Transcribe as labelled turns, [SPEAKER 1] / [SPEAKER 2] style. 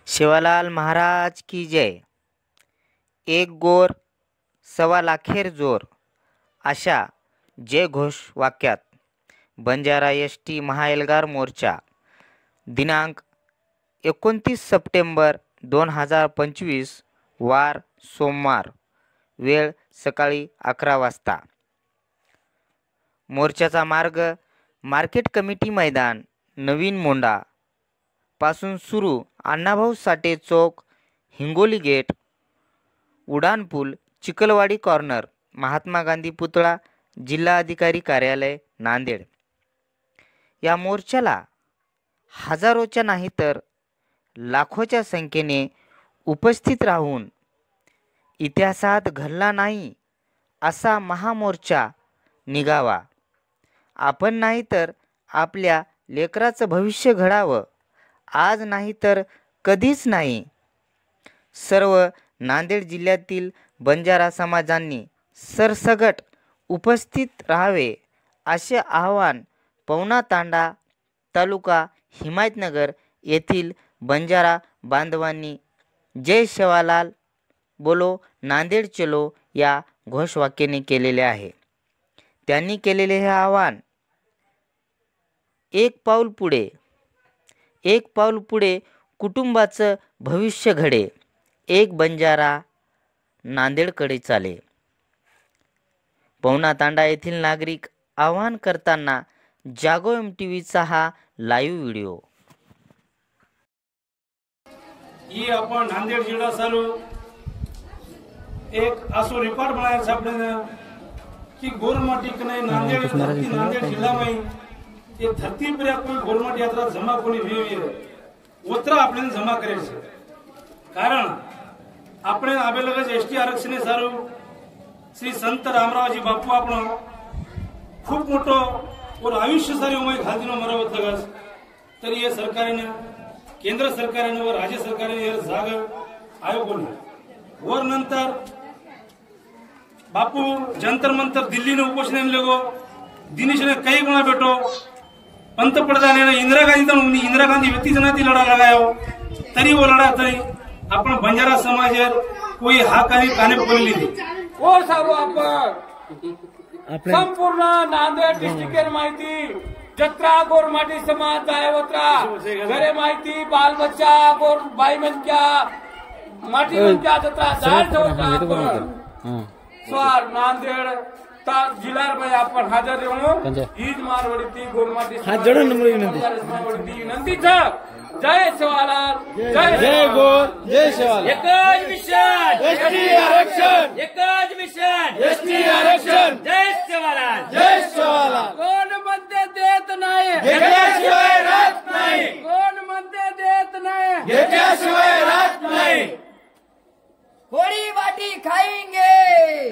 [SPEAKER 1] शिवालाल महाराज की जय. एक गोर सवा लाखेर जोर अशा जय घोष वाक्यात बंजारा एस.टी. महाएल्गार मोर्चा दिनांक 29 सप्टेंबर 2025 वार सोमवार वेळ सकाळी 11 वाजता. मोर्चाचा मार्ग मार्केट कमिटी मैदान नवीन मोंडा पासून सुरू अण्णाभाऊ साठे चौक हिंगोली गेट उडानपूल चिखलवाडी कॉर्नर महात्मा गांधी पुतळा जिल्हा अधिकारी कार्यालय नांदेड. या मोर्चाला हजारोच्या नाही तर लाखोच्या संख्येने उपस्थित राहून इतिहासात घडला नाही असा महामोर्चा निघावा. आपण नाही तर आपल्या लेकराचं भविष्य घडावं, आज नाही तर कधीच नाही. सर्व नांदेड जिल्ह्यातील बंजारा समाजांनी सरसगट उपस्थित राहावे असे आवाहन पवना तांडा तालुका हिमायतनगर येथील बंजारा बांधवांनी जय शिवालाल बोलो नांदेड चलो या घोषवाक्याने केलेले आहे. त्यांनी केलेले हे आवाहन एक पाऊल पुढे कुटुंबाचं भविष्य घडे, एक बंजारा नांदेडकडे चाले. पवना तांडा येथील नागरिक आवाहन करताना जागो MTVचा हा लाईव्ह व्हिडिओ.
[SPEAKER 2] ही आपण नांदेड जिल्हा चालू एक असो रिकॉर्ड बनाया सापडे कि गोरमाटी कने नांदेड जिल्हा में ये धरती पर कोई गोरमाटी यात्रा जमा कोणी हुई उतरा आपण जमा करायचं. कारण आपण आबेलगज एसटी आरक्षण सारू श्री संत रामरावजी बापू आपण खूप मोठो और आयुष्य सारी उमेद घालतीनो मरवत लगस तरी ये सरकारने केंद्र सरकारने व राज्य सरकारने जाग आयोग वर नंतर बापू जंतर मंतर दिल्ली ने उपोषण लगो दिनेश ने कई गुणा बेटो पंतप्रधान इंदिरा गांधी व्यक्ति जनाती लढा लगायो तरी वो लढा तरी आपण बंजारा समाज कोई हाकारी काने बोलली
[SPEAKER 3] ओ सारू आपण संपूर्ण नांदेड डिस्ट्रिक्ट माहिती जत्रा गोरमाटी समाज जाय होता घरे माहिती बाल बच्चा गोर बाई मन क्या माटी मन क्या जत्रा जाय होता स्वार नांदेड ता जिल्हा में आपण हजर रहून ईद मारवडी ती गोरमाटी हा जण नंबर विनंती जय शिवालाल जय गोर जय शिवालाल. एकच मिशन एसटी आरक्षण, एकच मिशन एसटी आरक्षण. जय शिवालाल जय शिवालाल. कोण म्हणते देत नाही घेतल्याशिवाय राहत नाही, कोण म्हणते देत नाही घेतल्याशिवाय राहत नाही. थोड़ी बाटी खाएंगे